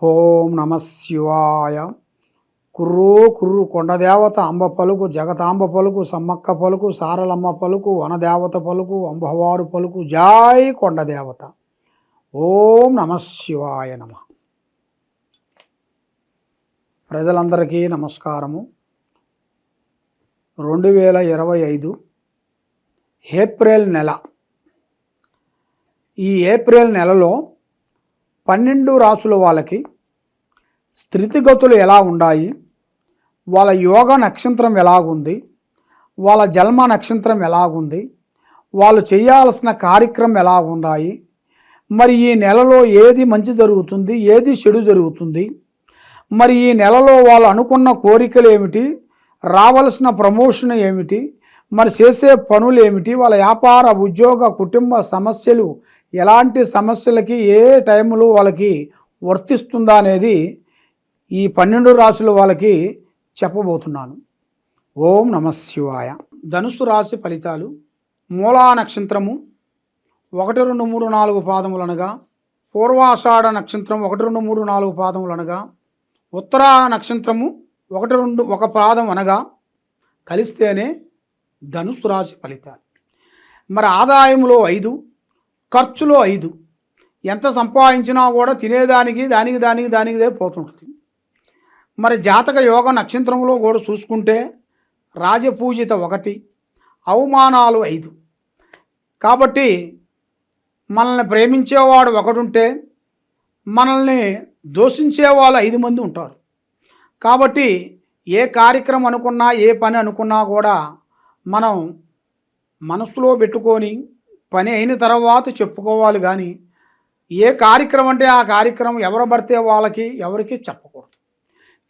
ఓం నమ శివాయ. కుర్రూ కుర్రు కొండదేవత అంబ పలుకు, జగతాంబ పలుకు, సమ్మక్క పలుకు, సారలమ్మ పలుకు, వనదేవత పలుకు, అంబవారు పలుకు, జై కొండదేవత. ఓం నమ శివాయ నమ. ప్రజలందరికీ నమస్కారము. 2025 ఏప్రిల్ నెల. ఈ ఏప్రిల్ నెలలో 12 రాసుల వాళ్ళకి స్థితిగతులు ఎలా ఉన్నాయి, వాళ్ళ యోగ నక్షత్రం ఎలాగుంది, వాళ్ళ జన్మ నక్షత్రం ఎలాగుంది, వాళ్ళు చేయాల్సిన కార్యక్రమం ఎలాగున్నాయి, మరి ఈ నెలలో ఏది మంచి జరుగుతుంది, ఏది చెడు జరుగుతుంది, మరి ఈ నెలలో వాళ్ళు అనుకున్న కోరికలు ఏమిటి, రావాల్సిన ప్రమోషన్ ఏమిటి, మరి చేసే పనులు ఏమిటి, వాళ్ళ వ్యాపార ఉద్యోగ కుటుంబ సమస్యలు ఎలాంటి సమస్యలకి ఏ టైంలో వాళ్ళకి వర్తిస్తుందా అనేది ఈ 12 రాశుల వాళ్ళకి చెప్పబోతున్నాను. ఓం నమ శివాయ. ధనుసు రాశి ఫలితాలు. మూలా నక్షత్రము 1, 2, 3, 4 పాదములు అనగా, పూర్వాషాఢ నక్షత్రం 1, 2, 3, 4 పాదములు అనగా, ఉత్తరా నక్షత్రము 1, 2 1 పాదం అనగా కలిస్తేనే ధనుసు రాశి ఫలితాలు. మరి ఆదాయంలో 5, ఖర్చులో 5. ఎంత సంపాదించినా కూడా తినేదానికి దానిదే పోతుంటుంది. మరి జాతక యోగ నక్షత్రంలో కూడా చూసుకుంటే రాజపూజిత 1, అవమానాలు 5. కాబట్టి మనల్ని ప్రేమించేవాడు 1 ఉంటే మనల్ని దూషించేవాళ్ళు 5 మంది ఉంటారు. కాబట్టి ఏ కార్యక్రమం అనుకున్నా, ఏ పని అనుకున్నా కూడా మనం మనసులో పెట్టుకొని పని అయిన తర్వాత చెప్పుకోవాలి. కానీ ఏ కార్యక్రమం అంటే ఆ కార్యక్రమం ఎవరు పడితే వాళ్ళకి ఎవరికి చెప్పకూడదు.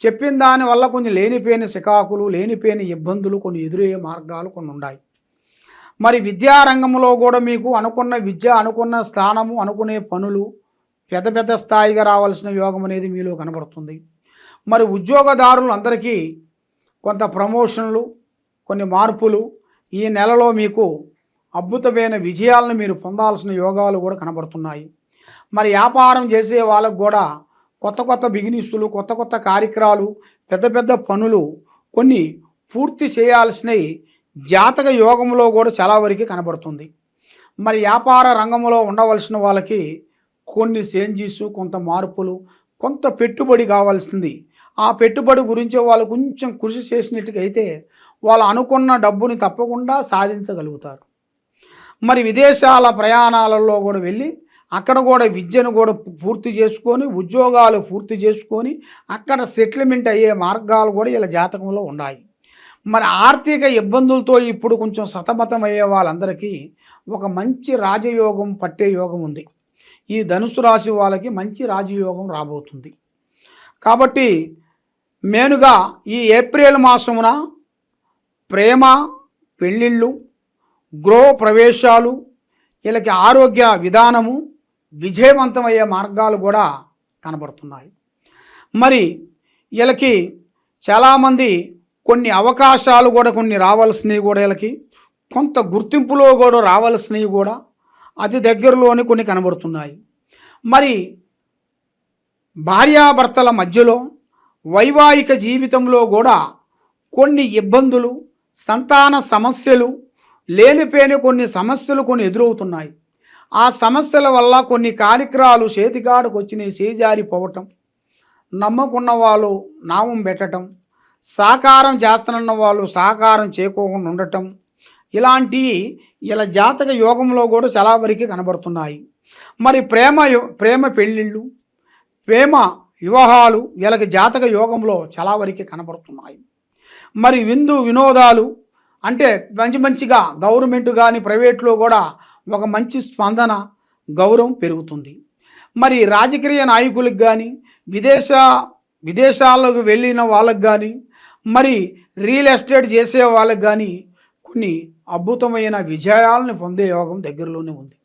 చెప్పిన దానివల్ల కొన్ని లేనిపోయిన సికాకులు, లేనిపోయిన ఇబ్బందులు, కొన్ని ఎదురయ్యే మార్గాలు కొన్ని ఉన్నాయి. మరి విద్యారంగంలో కూడా మీకు అనుకున్న విద్య, అనుకున్న స్థానము, అనుకునే పనులు పెద్ద పెద్ద స్థాయిగా రావాల్సిన యోగం అనేది మీలో కనబడుతుంది. మరి ఉద్యోగదారులు అందరికీ కొంత ప్రమోషన్లు, కొన్ని మార్పులు ఈ నెలలో మీకు అద్భుతమైన విజయాలను మీరు పొందాల్సిన యోగాలు కూడా కనబడుతున్నాయి. మరి వ్యాపారం చేసే వాళ్ళకు కూడా కొత్త కొత్త బిజినెస్లు, కొత్త కొత్త కార్యక్రమాలు, పెద్ద పెద్ద పనులు కొన్ని పూర్తి చేయాల్సినవి జాతక యోగంలో కూడా చాలా వరకు కనబడుతుంది. మరి వ్యాపార రంగంలో ఉండవలసిన వాళ్ళకి కొన్ని చేంజెస్, కొంత మార్పులు, కొంత పెట్టుబడి కావాల్సింది. ఆ పెట్టుబడి గురించి వాళ్ళు కొంచెం కృషి చేసినట్టుగైతే వాళ్ళు అనుకున్న డబ్బుని తప్పకుండా సాధించగలుగుతారు. మరి విదేశాల ప్రయాణాలలో కూడా వెళ్ళి అక్కడ కూడా విద్యను కూడా పూర్తి చేసుకొని, ఉద్యోగాలు పూర్తి చేసుకొని అక్కడ సెటిల్మెంట్ అయ్యే మార్గాలు కూడా ఇలా జాతకంలో ఉన్నాయి. మరి ఆర్థిక ఇబ్బందులతో ఇప్పుడు కొంచెం సతమతం అయ్యే వాళ్ళందరికీ ఒక మంచి రాజయోగం పట్టే యోగం ఉంది. ఈ ధనుసు రాశి వాళ్ళకి మంచి రాజయోగం రాబోతుంది. కాబట్టి మెయిన్గా ఈ ఏప్రిల్ మాసమున ప్రేమ పెళ్ళిళ్ళు, గృహ ప్రవేశాలు, వీళ్ళకి ఆరోగ్య విధానము విజయవంతమయ్యే మార్గాలు కూడా కనబడుతున్నాయి. మరి వీళ్ళకి చాలామంది కొన్ని అవకాశాలు కూడా కొన్ని రావాల్సినవి కూడా వీళ్ళకి కొంత గుర్తింపులో కూడా రావాల్సినవి కూడా అతి దగ్గరలోనే కొన్ని కనబడుతున్నాయి. మరి భార్యాభర్తల మధ్యలో వైవాహిక జీవితంలో కూడా కొన్ని ఇబ్బందులు, సంతాన సమస్యలు, లేనిపోయిన కొన్ని సమస్యలు కొన్ని ఎదురవుతున్నాయి. ఆ సమస్యల వల్ల కొన్ని కార్యక్రమాలు చేతికాడకు వచ్చినాయి, చేజారిపోవటం, నమ్మకున్న వాళ్ళు నామం పెట్టడం, సాకారం చేస్తున్న వాళ్ళు సాకారం చేయకోకుండా ఉండటం, ఇలాంటివి ఇలా జాతక యోగంలో కూడా చాలా వరకు కనబడుతున్నాయి. మరి ప్రేమ పెళ్ళిళ్ళు, ప్రేమ వివాహాలు వీళ్ళకి జాతక యోగంలో చాలా వరకు కనబడుతున్నాయి. మరి వినోదాలు అంటే మంచిగా గవర్నమెంట్ కానీ ప్రైవేట్లో కూడా ఒక మంచి స్పందన, గౌరవం పెరుగుతుంది. మరి రాజకీయ నాయకులకు కానీ, విదేశాలకు వెళ్ళిన వాళ్ళకు కానీ, మరి రియల్ ఎస్టేట్ చేసే వాళ్ళకి కానీ కొన్ని అద్భుతమైన విజయాలను పొందే యోగం దగ్గరలోనే ఉంది.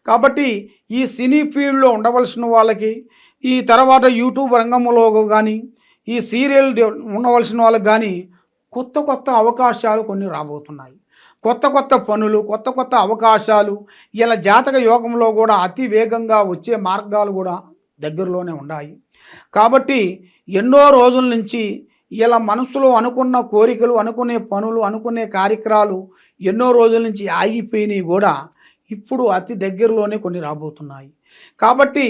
కాబట్టి ఈ సినీ ఫీల్డ్లో ఉండవలసిన వాళ్ళకి, ఈ తర్వాత యూట్యూబ్ రంగంలో కానీ, ఈ సీరియల్ ఉండవలసిన వాళ్ళకి కానీ కొత్త కొత్త అవకాశాలు కొన్ని రాబోతున్నాయి. కొత్త కొత్త పనులు, కొత్త కొత్త అవకాశాలు ఇలా జాతక యోగంలో కూడా అతి వేగంగా వచ్చే మార్గాలు కూడా దగ్గరలోనే ఉన్నాయి. కాబట్టి ఎన్నో రోజుల నుంచి ఇలా మనసులో అనుకున్న కోరికలు, అనుకునే పనులు, అనుకునే కార్యక్రమాలు ఎన్నో రోజుల నుంచి ఆగిపోయినవి కూడా ఇప్పుడు అతి దగ్గరలోనే కొన్ని రాబోతున్నాయి. కాబట్టి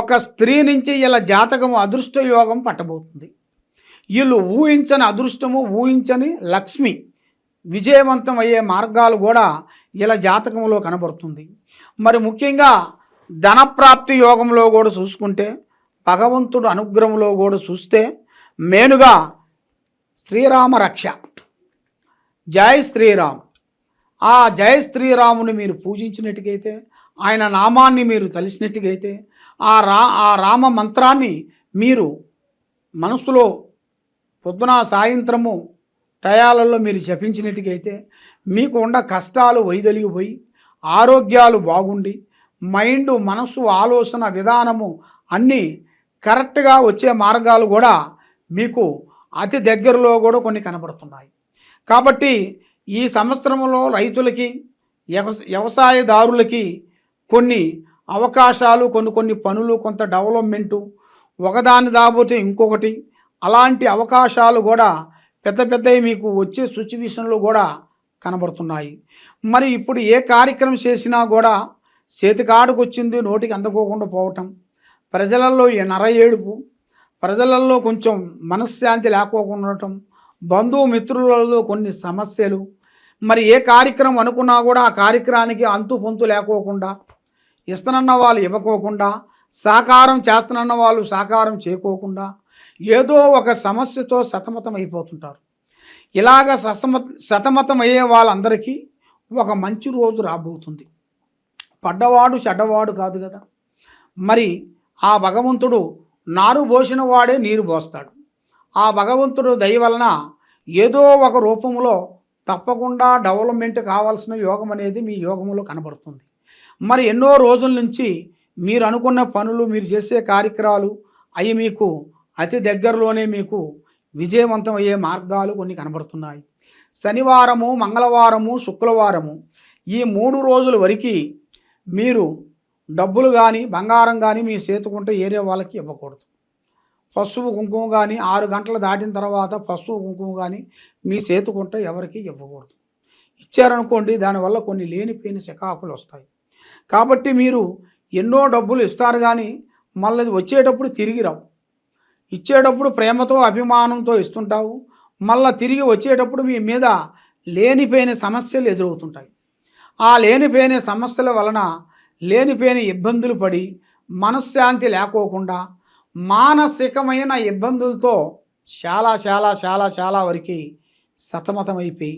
ఒక స్త్రీ నుంచి ఇలా జాతకము అదృష్ట యోగం పట్టబోతుంది. వీళ్ళు ఊహించని అదృష్టము, ఊహించని లక్ష్మి విజయవంతం అయ్యే మార్గాలు కూడా ఇలా జాతకంలో కనబడుతుంది. మరి ముఖ్యంగా ధనప్రాప్తి యోగంలో కూడా చూసుకుంటే, భగవంతుడు అనుగ్రహంలో కూడా చూస్తే మేనుగా శ్రీరామ రక్ష, జై శ్రీరామ్. ఆ జై శ్రీరాముని మీరు పూజించినట్టుగైతే, ఆయన నామాన్ని మీరు తలిసినట్టుగైతే, ఆ రామ మంత్రాన్ని మీరు మనసులో పొద్దున సాయంత్రము టయాలలో మీరు జపించినట్టుగైతే మీకు ఉన్న కష్టాలు వైదొలిగిపోయి ఆరోగ్యాలు బాగుండి మైండ్, మనసు, ఆలోచన విధానము అన్నీ కరెక్ట్గా వచ్చే మార్గాలు కూడా మీకు అతి దగ్గరలో కూడా కొన్ని కనబడుతున్నాయి. కాబట్టి ఈ సంవత్సరంలో రైతులకి, వ్యవసాయదారులకి కొన్ని అవకాశాలు, కొన్ని పనులు, కొంత డెవలప్మెంటు, ఒకదాని దాబోతే ఇంకొకటి, అలాంటి అవకాశాలు కూడా పెద్దవి మీకు వచ్చే సిచ్యువేషన్లు కూడా కనబడుతున్నాయి. మరి ఇప్పుడు ఏ కార్యక్రమం చేసినా కూడా చేతికాడుకు వచ్చింది నోటికి అందుకోకుండా పోవటం, ప్రజలలో నర ఏడుపు, ప్రజలలో కొంచెం మనశ్శాంతి లేకోకుండా ఉండటం, బంధుమిత్రులలో కొన్ని సమస్యలు, మరి ఏ కార్యక్రమం అనుకున్నా కూడా ఆ కార్యక్రమానికి అంతు పొంతు లేకోకుండా, ఇస్తానన్న వాళ్ళు ఇవ్వకోకుండా, సాకారం చేస్తానన్న వాళ్ళు సాకారం చేయకోకుండా ఏదో ఒక సమస్యతో సతమతం అయిపోతుంటారు. ఇలాగ సతమతం అయ్యే వాళ్ళందరికీ ఒక మంచి రోజు రాబోతుంది. పడ్డవాడు చెడ్డవాడు కాదు కదా. మరి ఆ భగవంతుడు నారు పోసిన వాడే నీరు పోస్తాడు. ఆ భగవంతుడు దయ వలన ఏదో ఒక రూపంలో తప్పకుండా డెవలప్మెంట్ కావాల్సిన యోగం అనేది మీ యోగంలో కనబడుతుంది. మరి ఎన్నో రోజుల నుంచి మీరు అనుకున్న పనులు, మీరు చేసే కార్యక్రమాలు అవి మీకు అతి దగ్గరలోనే మీకు విజయవంతం అయ్యే మార్గాలు కొన్ని కనబడుతున్నాయి. శనివారము, మంగళవారము, శుక్రవారము ఈ 3 రోజుల వరకు మీరు డబ్బులు కానీ, బంగారం కానీ మీ చేతుకుంటే ఏరే వాళ్ళకి ఇవ్వకూడదు. పసుపు కుంకుమ కానీ 6 గంటలు దాటిన తర్వాత పసుపు కుంకుమ కానీ మీ చేతుకుంటే ఎవరికి ఇవ్వకూడదు. ఇచ్చారనుకోండి దానివల్ల కొన్ని లేనిపోయిన చికాకులు వస్తాయి. కాబట్టి మీరు ఎన్నో డబ్బులు ఇస్తారు కానీ మళ్ళీ వచ్చేటప్పుడు తిరిగి రావు. ఇచ్చేటప్పుడు ప్రేమతో, అభిమానంతో ఇస్తుంటావు, మళ్ళీ తిరిగి వచ్చేటప్పుడు మీ మీద లేనిపోయిన సమస్యలు ఎదురవుతుంటాయి. ఆ లేనిపోయిన సమస్యల వలన లేనిపోయిన ఇబ్బందులు పడి మనశ్శాంతి లేకోకుండా మానసికమైన ఇబ్బందులతో చాలా చాలా చాలా చాలా వరకు సతమతమైపోయి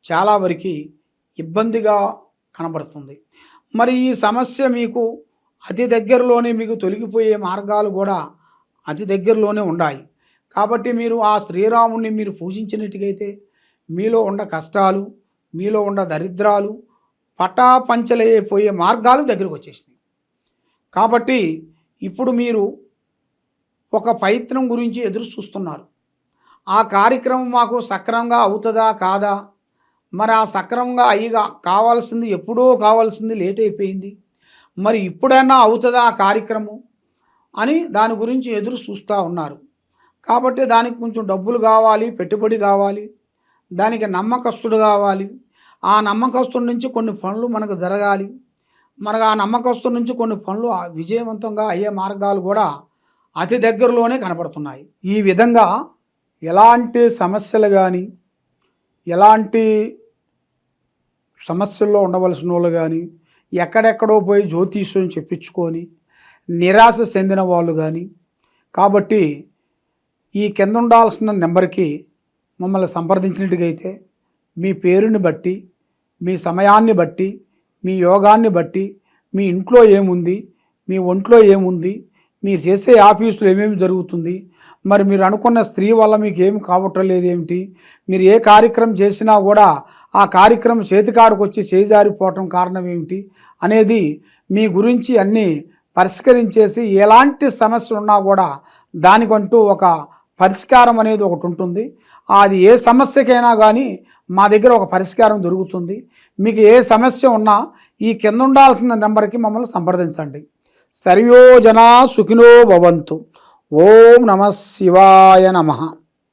చాలా వరకు ఇబ్బందిగా కనబడుతుంది. మరి ఈ సమస్య మీకు అతి దగ్గరలోనే మీకు తొలగిపోయే మార్గాలు కూడా అతి దగ్గరలోనే ఉన్నాయి. కాబట్టి మీరు ఆ శ్రీరాముని మీరు పూజించినట్టుగైతే మీలో ఉన్న కష్టాలు, మీలో ఉన్న దరిద్రాలు పటాపంచలైపోయే మార్గాలు దగ్గరకు వచ్చేసినాయి. కాబట్టి ఇప్పుడు మీరు ఒక ప్రయత్నం గురించి ఎదురు చూస్తున్నారు. ఆ కార్యక్రమం మాకు సక్రమంగా అవుతుందా కాదా, మరి ఆ సక్రమంగా కావాల్సింది ఎప్పుడో కావాల్సింది లేట్ అయిపోయింది, మరి ఇప్పుడైనా అవుతుందా ఆ కార్యక్రమం అని దాని గురించి ఎదురు చూస్తూ ఉన్నారు. కాబట్టి దానికి కొంచెం డబ్బులు కావాలి, పెట్టుబడి కావాలి, దానికి నమ్మకస్తుడు కావాలి. ఆ నమ్మకస్తుడి నుంచి కొన్ని పనులు మనకు జరగాలి. మనకు ఆ నమ్మకస్తుడి నుంచి కొన్ని పనులు విజయవంతంగా అయ్యే మార్గాలు కూడా అతి దగ్గరలోనే కనపడుతున్నాయి. ఈ విధంగా ఎలాంటి సమస్యలు కానీ, ఎలాంటి సమస్యల్లో ఉండవలసిన వాళ్ళు కానీ, ఎక్కడెక్కడో పోయి జ్యోతిష్యం చెప్పించుకొని నిరాశ చెందిన వాళ్ళు కానీ, కాబట్టి ఈ కింద ఉండాల్సిన నెంబర్కి మమ్మల్ని సంప్రదించినట్టుగైతే మీ పేరుని బట్టి, మీ సమయాన్ని బట్టి, మీ యోగాన్ని బట్టి, మీ ఇంట్లో ఏముంది, మీ ఒంట్లో ఏముంది, మీరు చేసే ఆఫీసులో ఏమేమి జరుగుతుంది, మరి మీరు అనుకున్న స్త్రీ వల్ల మీకు ఏమి కావటం లేదు ఏమిటి, మీరు ఏ కార్యక్రమం చేసినా కూడా ఆ కార్యక్రమం చేతికాడికి వచ్చి చేజారిపోవటం కారణం ఏమిటి అనేది మీ గురించి అన్నీ పరిష్కరించేసి ఎలాంటి సమస్య ఉన్నా కూడా దానికంటూ ఒక పరిష్కారం అనేది ఒకటి ఉంటుంది. అది ఏ సమస్యకైనా కానీ మా దగ్గర ఒక పరిష్కారం దొరుకుతుంది. మీకు ఏ సమస్య ఉన్నా ఈ కింద ఉండాల్సిన నెంబర్కి మమ్మల్ని సంప్రదించండి. సర్వో జనా సుఖినో భవంతు. ఓం నమః శివాయ నమః.